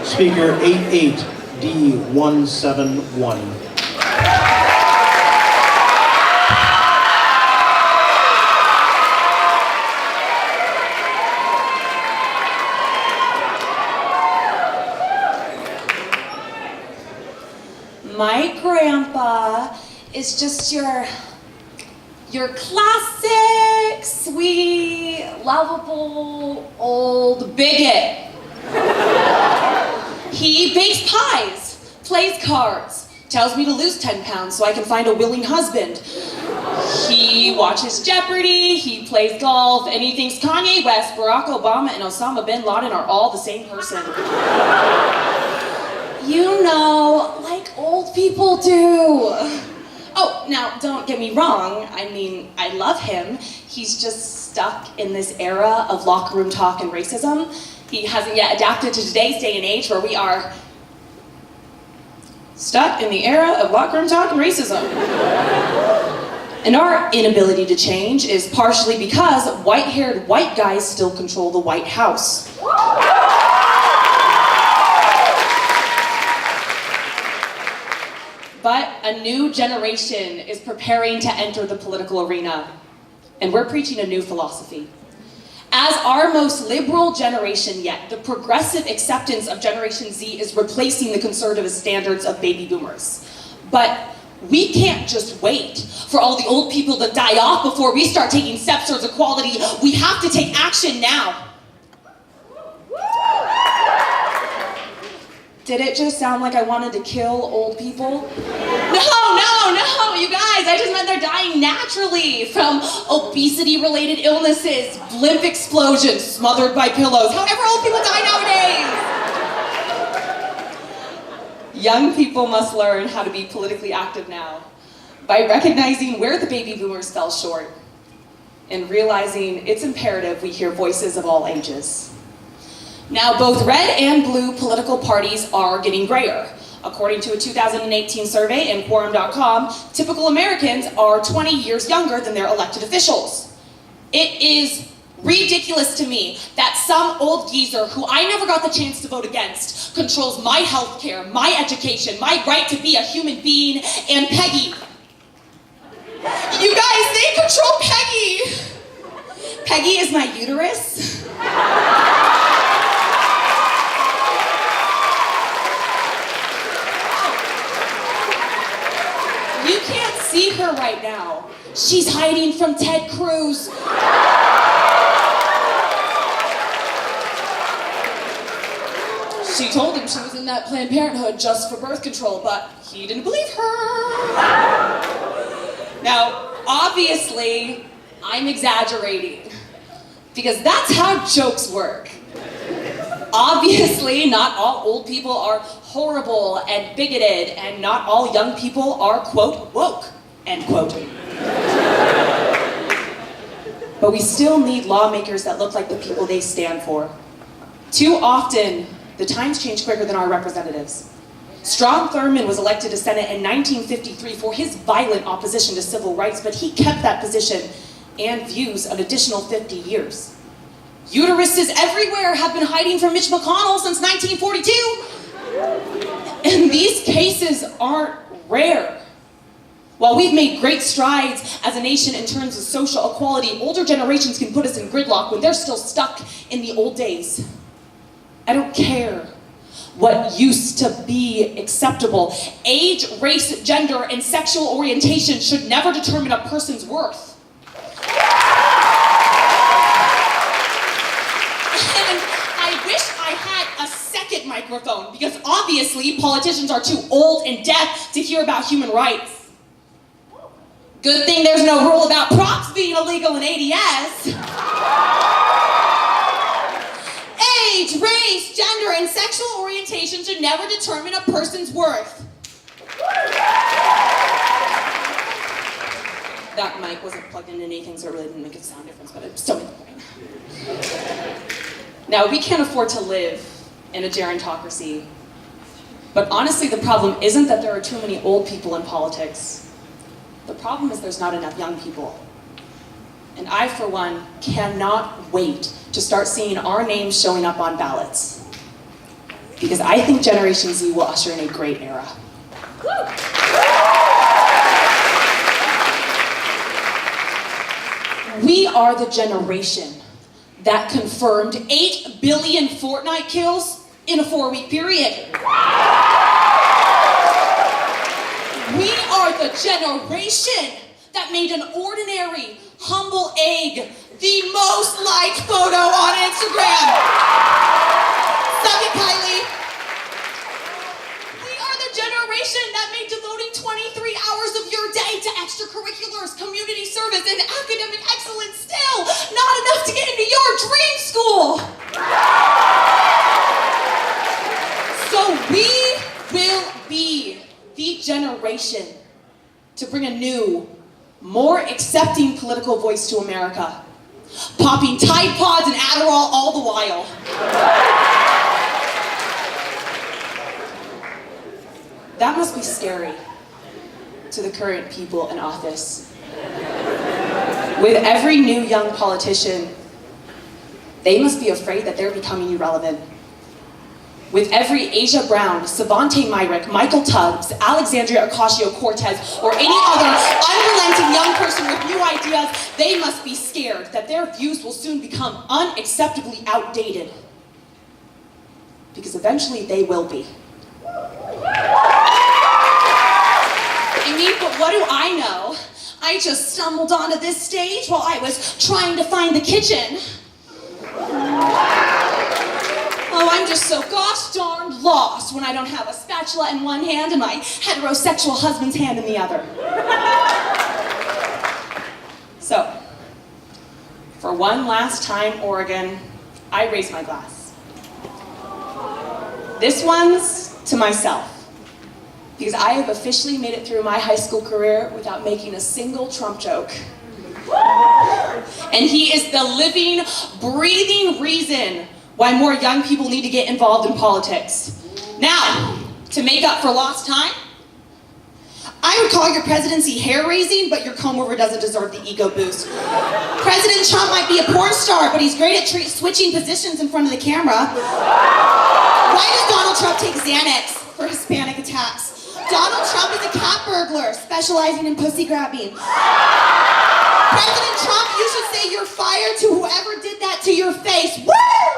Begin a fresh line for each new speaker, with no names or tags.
Speaker 88D171.
My grandpa is just your classic, sweet, lovable, old bigot. He bakes pies, plays cards, tells me to lose 10 pounds so I can find a willing husband. He watches Jeopardy, he plays golf, and he thinks Kanye West, Barack Obama, and Osama bin Laden are all the same person. You know, like old people do. Oh, now, don't get me wrong. I mean, I love him. He's just stuck in this era of locker room talk and racism. He hasn't yet adapted to today's day and age where we are stuck in the era of locker room talk and racism. And our inability to change is partially because white-haired white guys still control the White House. But a new generation is preparing to enter the political arena, and we're preaching a new philosophy. As our most liberal generation yet, the progressive acceptance of Generation Z is replacing the conservative standards of baby boomers. But we can't just wait for all the old people to die off before we start taking steps towards equality. We have to take action now. Did it just sound like I wanted to kill old people? No, you guys, I just meant they're dying naturally from obesity-related illnesses, blimp explosions, smothered by pillows, however old people die nowadays. Young people must learn how to be politically active now by recognizing where the baby boomers fell short and realizing it's imperative we hear voices of all ages. Now, both red and blue political parties are getting grayer. According to a 2018 survey in Quorum.com, typical Americans are 20 years younger than their elected officials. It is ridiculous to me that some old geezer who I never got the chance to vote against controls my health care, my education, my right to be a human being, and Peggy. You guys, they control Peggy! Peggy is my uterus. You can't see her right now. She's hiding from Ted Cruz. She told him she was in that Planned Parenthood just for birth control, but he didn't believe her. Now, obviously, I'm exaggerating, because that's how jokes work. Obviously, not all old people are horrible and bigoted, and not all young people are, quote, woke, end quote. But we still need lawmakers that look like the people they stand for. Too often, the times change quicker than our representatives. Strom Thurmond was elected to Senate in 1953 for his violent opposition to civil rights, but he kept that position and views an additional 50 years. Uteruses everywhere have been hiding from Mitch McConnell since 1942. And these cases aren't rare. While we've made great strides as a nation in terms of social equality, older generations can put us in gridlock when they're still stuck in the old days. I don't care what used to be acceptable. Age, race, gender, and sexual orientation should never determine a person's worth. Microphone, because obviously politicians are too old and deaf to hear about human rights. Good thing there's no rule about props being illegal in ADS. Age, race, gender, and sexual orientation should never determine a person's worth. That mic wasn't plugged into anything, so it really didn't make a sound difference, but it still made the point. Now, we can't afford to live in a gerontocracy. But honestly, the problem isn't that there are too many old people in politics. The problem is there's not enough young people. And I, for one, cannot wait to start seeing our names showing up on ballots. because I think Generation Z will usher in a great era. We are the generation that confirmed 8 billion Fortnite kills in a 4-week period. We are the generation that made an ordinary, humble egg the most liked photo on Instagram. Suck it, Kylie. We are the generation that made devoting 23 hours of your day to extracurriculars, community service, and academic excellence still not enough to get into your dream school. So we will be the generation to bring a new, more accepting political voice to America, popping Tide Pods and Adderall all the while. That must be scary to the current people in office. With every new young politician, they must be afraid that they're becoming irrelevant. With every Asia Brown, Savante Myrick, Michael Tubbs, Alexandria Ocasio-Cortez, or any other unrelenting young person with new ideas, they must be scared that their views will soon become unacceptably outdated. Because eventually they will be. I mean, but what do I know? I just stumbled onto this stage while I was trying to find the kitchen. Oh, I'm just so gosh darned lost when I don't have a spatula in one hand and my heterosexual husband's hand in the other. So, for one last time, Oregon, I raise my glass. This one's to myself, because I have officially made it through my high school career without making a single Trump joke. And he is the living, breathing reason why more young people need to get involved in politics. Now, to make up for lost time, I would call your presidency hair-raising, but your comb-over doesn't deserve the ego boost. President Trump might be a porn star, but he's great at switching positions in front of the camera. Why does Donald Trump take Xanax for Hispanic attacks? Donald Trump is a cat burglar, specializing in pussy grabbing. President Trump, you should say you're fired to whoever did that to your face. Woo!